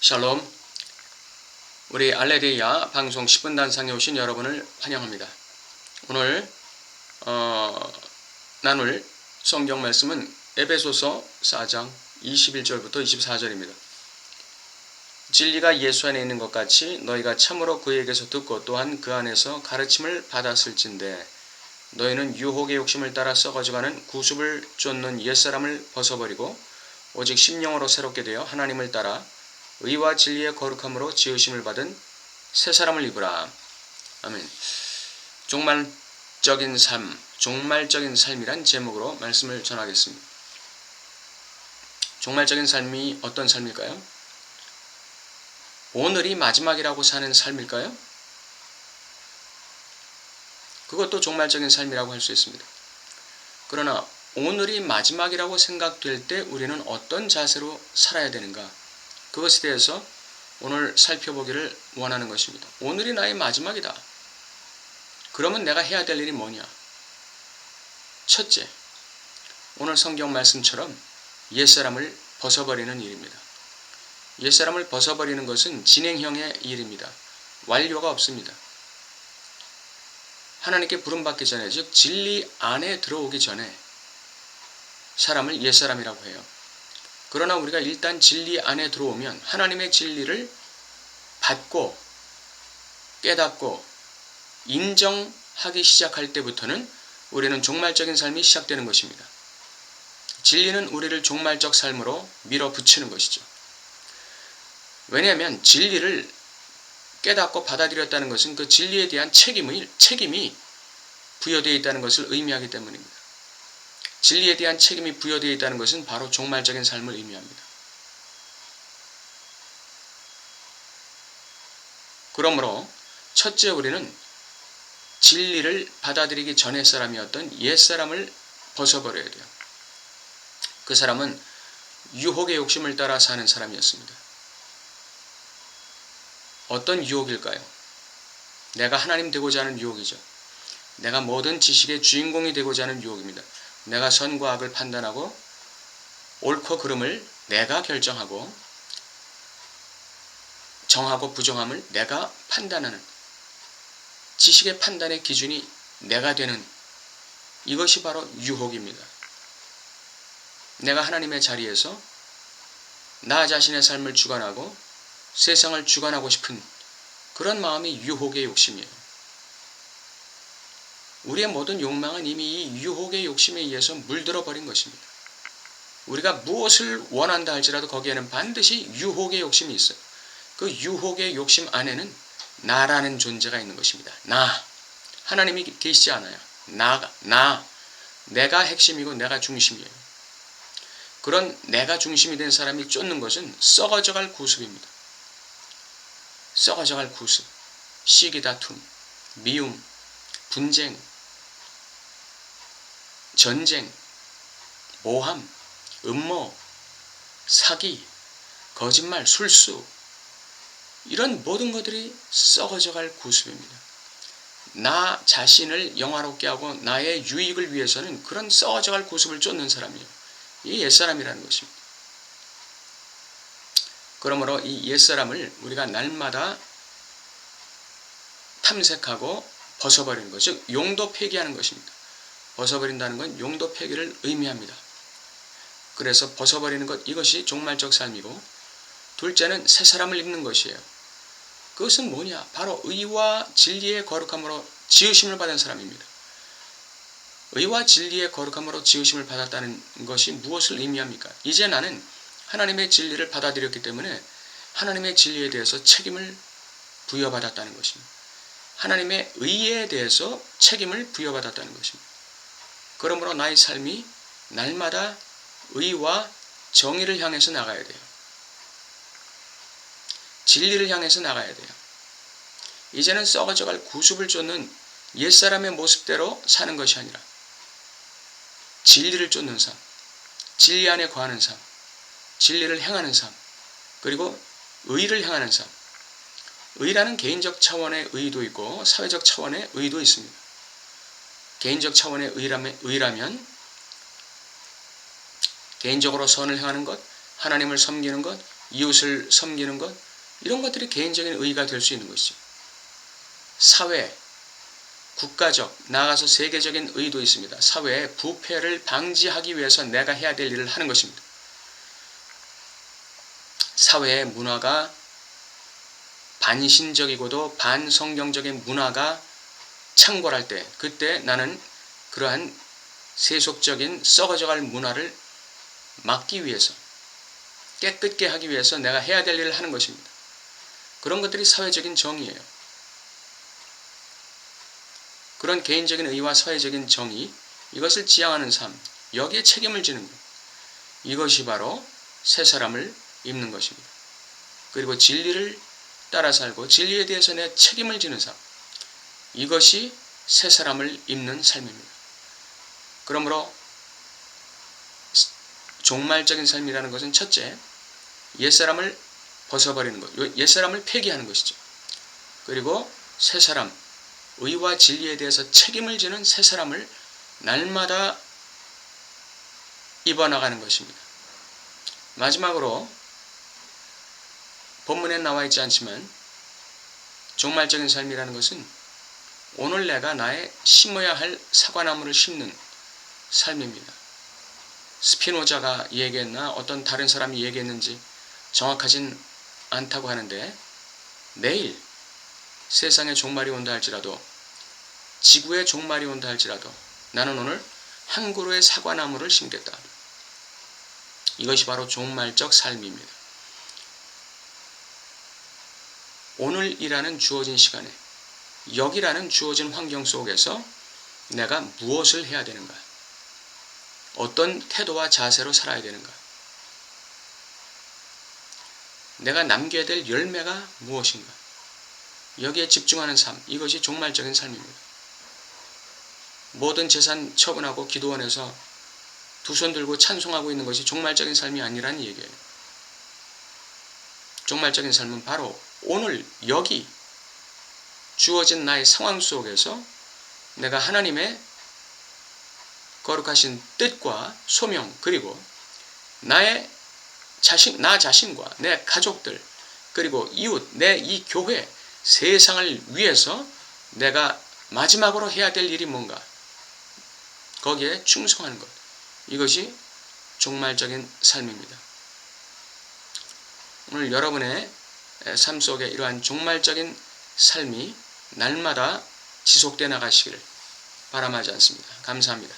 샬롬. 우리 알레리아 방송 10분 단상에 오신 여러분을 환영합니다. 오늘 나눌 성경 말씀은 에베소서 4장 21절부터 24절입니다. 진리가 예수 안에 있는 것 같이 너희가 참으로 그에게서 듣고 또한 그 안에서 가르침을 받았을진대 너희는 유혹의 욕심을 따라 썩어져가는 구습을 쫓는 옛사람을 벗어버리고 오직 심령으로 새롭게 되어 하나님을 따라 의와 진리의 거룩함으로 지으심을 받은 새 사람을 입으라. 아멘. 종말적인 삶이란 제목으로 말씀을 전하겠습니다. 종말적인 삶이 어떤 삶일까요? 오늘이 마지막이라고 사는 삶일까요? 그것도 종말적인 삶이라고 할 수 있습니다. 그러나 오늘이 마지막이라고 생각될 때 우리는 어떤 자세로 살아야 되는가? 그것에 대해서 오늘 살펴보기를 원하는 것입니다. 오늘이 나의 마지막이다. 그러면 내가 해야 될 일이 뭐냐? 첫째, 오늘 성경 말씀처럼 옛사람을 벗어버리는 일입니다. 옛사람을 벗어버리는 것은 진행형의 일입니다. 완료가 없습니다. 하나님께 부름받기 전에, 즉 진리 안에 들어오기 전에 사람을 옛사람이라고 해요. 그러나 우리가 일단 진리 안에 들어오면 하나님의 진리를 받고 깨닫고 인정하기 시작할 때부터는 우리는 종말적인 삶이 시작되는 것입니다. 진리는 우리를 종말적 삶으로 밀어붙이는 것이죠. 왜냐하면 진리를 깨닫고 받아들였다는 것은 그 진리에 대한 책임이 부여되어 있다는 것을 의미하기 때문입니다. 진리에 대한 책임이 부여되어 있다는 것은 바로 종말적인 삶을 의미합니다. 그러므로 첫째 우리는 진리를 받아들이기 전의 사람이었던 옛사람을 벗어버려야 돼요. 그 사람은 유혹의 욕심을 따라 사는 사람이었습니다. 어떤 유혹일까요? 내가 하나님 되고자 하는 유혹이죠. 내가 모든 지식의 주인공이 되고자 하는 유혹입니다. 내가 선과 악을 판단하고 옳고 그름을 내가 결정하고 정하고 부정함을 내가 판단하는 지식의 판단의 기준이 내가 되는 이것이 바로 유혹입니다. 내가 하나님의 자리에서 나 자신의 삶을 주관하고 세상을 주관하고 싶은 그런 마음이 유혹의 욕심이에요. 우리의 모든 욕망은 이미 이 유혹의 욕심에 의해서 물들어 버린 것입니다. 우리가 무엇을 원한다 할지라도 거기에는 반드시 유혹의 욕심이 있어요. 그 유혹의 욕심 안에는 나라는 존재가 있는 것입니다. 나. 하나님이 계시지 않아요. 내가 핵심이고 내가 중심이에요. 그런 내가 중심이 된 사람이 쫓는 것은 썩어져갈 구습입니다. 썩어져갈 구습, 시기다툼, 미움, 분쟁, 전쟁, 모함, 음모, 사기, 거짓말, 술수 이런 모든 것들이 썩어져갈 구습입니다. 나 자신을 영화롭게 하고 나의 유익을 위해서는 그런 썩어져갈 구습을 쫓는 사람이에요. 이 옛사람이라는 것입니다. 그러므로 이 옛사람을 우리가 날마다 탐색하고 벗어버리는 것, 즉 용도 폐기하는 것입니다. 벗어버린다는 건 용도 폐기를 의미합니다. 그래서 벗어버리는 것, 이것이 종말적 삶이고, 둘째는 새 사람을 입는 것이에요. 그것은 뭐냐? 바로 의와 진리의 거룩함으로 지으심을 받은 사람입니다. 의와 진리의 거룩함으로 지으심을 받았다는 것이 무엇을 의미합니까? 이제 나는 하나님의 진리를 받아들였기 때문에 하나님의 진리에 대해서 책임을 부여받았다는 것입니다. 하나님의 의에 대해서 책임을 부여받았다는 것입니다. 그러므로 나의 삶이 날마다 의와 정의를 향해서 나가야 돼요. 진리를 향해서 나가야 돼요. 이제는 썩어져갈 구습을 쫓는 옛사람의 모습대로 사는 것이 아니라 진리를 쫓는 삶, 진리 안에 거하는 삶, 진리를 행하는 삶, 그리고 의를 향하는 삶. 의라는 개인적 차원의 의도 있고 사회적 차원의 의도 있습니다. 개인적 차원의 의라면 개인적으로 선을 행하는 것, 하나님을 섬기는 것, 이웃을 섬기는 것, 이런 것들이 개인적인 의의가 될 수 있는 것이죠. 사회, 국가적, 나아가서 세계적인 의의도 있습니다. 사회의 부패를 방지하기 위해서 내가 해야 될 일을 하는 것입니다. 사회의 문화가 반신적이고도 반성경적인 문화가 창궐할 때, 그때 나는 그러한 세속적인 썩어져갈 문화를 막기 위해서, 깨끗게 하기 위해서 내가 해야 될 일을 하는 것입니다. 그런 것들이 사회적인 정의예요. 그런 개인적인 의의와 사회적인 정의, 이것을 지향하는 삶, 여기에 책임을 지는 것, 이것이 바로 새 사람을 입는 것입니다. 그리고 진리를 따라 살고 진리에 대해서 내 책임을 지는 삶, 이것이 새 사람을 입는 삶입니다. 그러므로 종말적인 삶이라는 것은 첫째, 옛사람을 벗어버리는 것, 옛사람을 폐기하는 것이죠. 그리고 새 사람, 의와 진리에 대해서 책임을 지는 새 사람을 날마다 입어나가는 것입니다. 마지막으로 본문에 나와 있지 않지만 종말적인 삶이라는 것은 오늘 내가 나의 심어야 할 사과나무를 심는 삶입니다. 스피노자가 얘기했나 어떤 다른 사람이 얘기했는지 정확하진 않다고 하는데, 내일 세상의 종말이 온다 할지라도, 지구의 종말이 온다 할지라도 나는 오늘 한 그루의 사과나무를 심겠다. 이것이 바로 종말적 삶입니다. 오늘이라는 주어진 시간에, 여기라는 주어진 환경 속에서 내가 무엇을 해야 되는가? 어떤 태도와 자세로 살아야 되는가? 내가 남겨야 될 열매가 무엇인가? 여기에 집중하는 삶, 이것이 종말적인 삶입니다. 모든 재산 처분하고 기도원에서 두 손 들고 찬송하고 있는 것이 종말적인 삶이 아니라는 얘기예요. 종말적인 삶은 바로 오늘 여기 주어진 나의 상황 속에서 내가 하나님의 거룩하신 뜻과 소명, 그리고 나 자신과 내 가족들, 그리고 이웃, 내 이 교회, 세상을 위해서 내가 마지막으로 해야 될 일이 뭔가, 거기에 충성하는 것, 이것이 종말적인 삶입니다. 오늘 여러분의 삶 속에 이러한 종말적인 삶이 날마다 지속되어 나가시기를 바람하지 않습니다. 감사합니다.